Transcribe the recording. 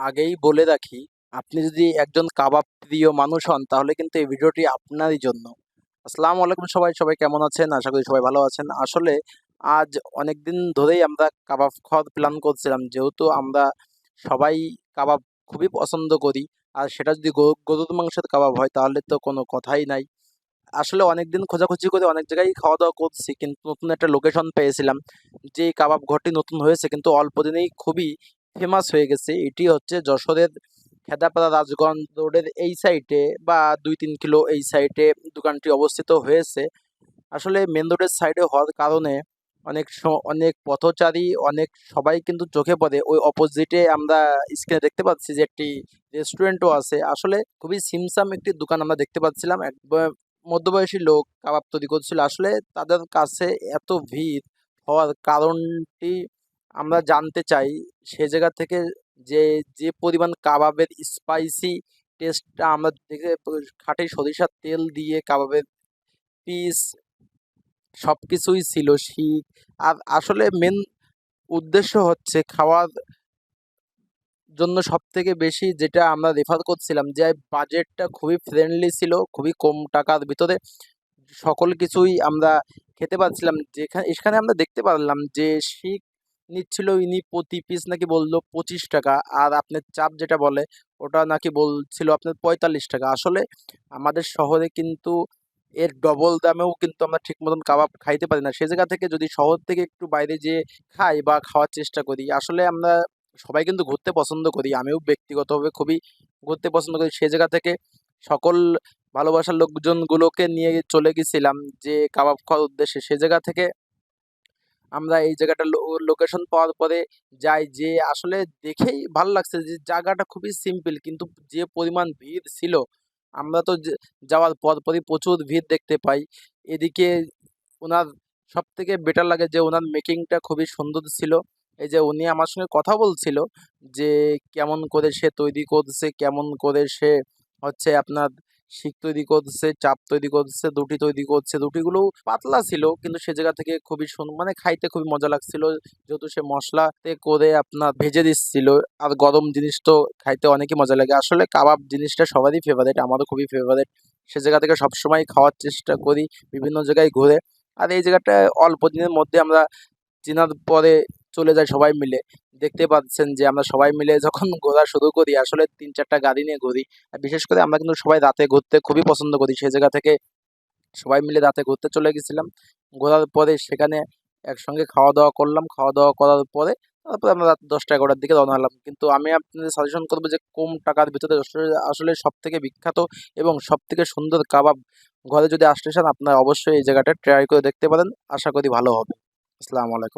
আগেই বলে রাখি, আপনি যদি একজন কাবাব প্রিয় মানুষ হন তাহলে কিন্তু এই ভিডিওটি আপনারই জন্য। আসসালামু আলাইকুম সবাই, সবাই কেমন আছেন? আশা করি সবাই ভালো আছেন। আসলে আজ অনেকদিন ধরেই আমরা কাবাব খাওয়ার প্ল্যান করছিলাম। যেহেতু আমরা সবাই কাবাব খুবই পছন্দ করি। আর সেটা যদি গরুর মাংসের কাবাব হয় তাহলে তো কোনো কথাই নাই। আসলে অনেকদিন খোঁজাখুঁজি করে অনেক জায়গায় খাওয়া-দাওয়া করছি। কিন্তু নতুন একটা লোকেশন পেয়েছিলাম। যে কাবাব ঘরটি নতুন হয়েছে কিন্তু অল্প দিনেই খুবই ফেমাস হয়ে গেছে। এটি হচ্ছে যশোরের খেদাপাড়া রাজগঞ্জ রোডের এই সাইডে বা ২-৩ কিলো এই সাইডে দোকানটি অবস্থিত হয়েছে। আসলে মেইন রোডের সাইডে হওয়ার কারণে অনেক পথচারী, অনেক সবাই কিন্তু চোখে পড়ে। ওই অপোজিটে আমরা স্ক্রিনে দেখতে পাচ্ছি যে একটি রেস্টুরেন্টও আছে। আসলে খুবই ছিমছাম একটি দোকান আমরা দেখতে পাচ্ছিলাম। মধ্যবয়সী লোক কাবাব তৈরি করছিল। আসলে তাদের কাছে এত ভিড় হওয়ার কারণটি আমরা জানতে চাই। সে জায়গা থেকে যে, যে পরিমাণ কাবাবের স্পাইসি টেস্টটা আমরা দেখে খাঁটি সরিষার তেল দিয়ে কাবাবের পিস সবকিছুই ছিল শিক। আর আসলে মেন উদ্দেশ্য হচ্ছে খাওয়ার জন্য সবথেকে বেশি যেটা আমরা রেফার করছিলাম যে বাজেটটা খুবই ফ্রেন্ডলি ছিল, খুবই কম টাকার ভিতরে সকল কিছুই আমরা খেতে পারছিলাম। এখানে আমরা দেখতে পারলাম যে শিক নিচ্ছিল ইনি প্রতি পিস নাকি বলল ৳২৫, আর আপনার চাপ যেটা বলে ওটা নাকি বলছিল আপনার ৳৪৫। আসলে আমাদের শহরে কিন্তু এর ডবল দামেও কিন্তু আমরা ঠিক মতন কাবাব খাইতে পারি না। সে জায়গা থেকে যদি শহর থেকে একটু বাইরে যেয়ে খাই বা খাওয়ার চেষ্টা করি, আসলে আমরা সবাই কিন্তু ঘুরতে পছন্দ করি। আমিও ব্যক্তিগতভাবে খুবই ঘুরতে পছন্দ করি। সে জায়গা থেকে সকল ভালোবাসার লোকজনগুলোকে নিয়ে চলে গেছিলাম যে কাবাব খাওয়ার উদ্দেশ্যে। সে জায়গা থেকে আমরা এই জায়গাটা লোকেশন পাওয়ার পরে যাই, যেয়ে আসলে দেখেই ভাল লাগছে যে জায়গাটা খুবই সিম্পল, কিন্তু যে পরিমাণ ভিড় ছিল, আমরা তো যাওয়ার পরপরই প্রচুর ভিড় দেখতে পাই। এদিকে উনার সবথেকে বেটার লাগে যে উনার মেকিংটা খুবই সুন্দর ছিল। এই যে উনি আমার সঙ্গে কথা বলছিল যে কেমন করে সে তৈরি করছে, কেমন করে সে হচ্ছে আপনার শিক তৈরি করছে, চাপ তৈরি করছে, রুটি তৈরি করছে। রুটিগুলোও পাতলা ছিল কিন্তু সে জায়গা থেকে খুবই মানে খাইতে খুবই মজা লাগছিল। যেহেতু সে মসলাতে করে আপনার ভেজে দিচ্ছিল। আর গরম জিনিস তো খাইতে অনেকই মজা লাগে। আসলে কাবাব জিনিসটা সবারই ফেভারিট, আমারও খুবই ফেভারিট। সে জায়গা থেকে সবসময় খাওয়ার চেষ্টা করি বিভিন্ন জায়গায় ঘুরে। আর এই জায়গাটা অল্প দিনের মধ্যে আমরা চেনার পরে চলে যাই সবাই মিলে। দেখতে পাচ্ছেন যে আমরা সবাই মিলে যখন ঘোরা শুরু করি আসলে ৩-৪ টা গাড়ি নিয়ে ঘুরি। আর বিশেষ করে আমরা কিন্তু সবাই রাতে ঘুরতে খুবই পছন্দ করি। সে জায়গা থেকে সবাই মিলে রাতে ঘুরতে চলে গেছিলাম। ঘোরার পরে সেখানে একসঙ্গে খাওয়া-দাওয়া করলাম। খাওয়া-দাওয়া করার পরে তারপরে আমরা রাত ১০টা-১১টার দিকে রওনা হলাম। কিন্তু আমি আপনাদের সাজেশন করব যে কম টাকার ভিতরে আসলে সবথেকে বিখ্যাত এবং সবথেকে সুন্দর কাবাব ঘরে যদি আসতে চান আপনারা অবশ্যই এই জায়গাটা ট্রাই করে দেখতে পারেন। আশা করি ভালো হবে। আসসালামু আলাইকুম।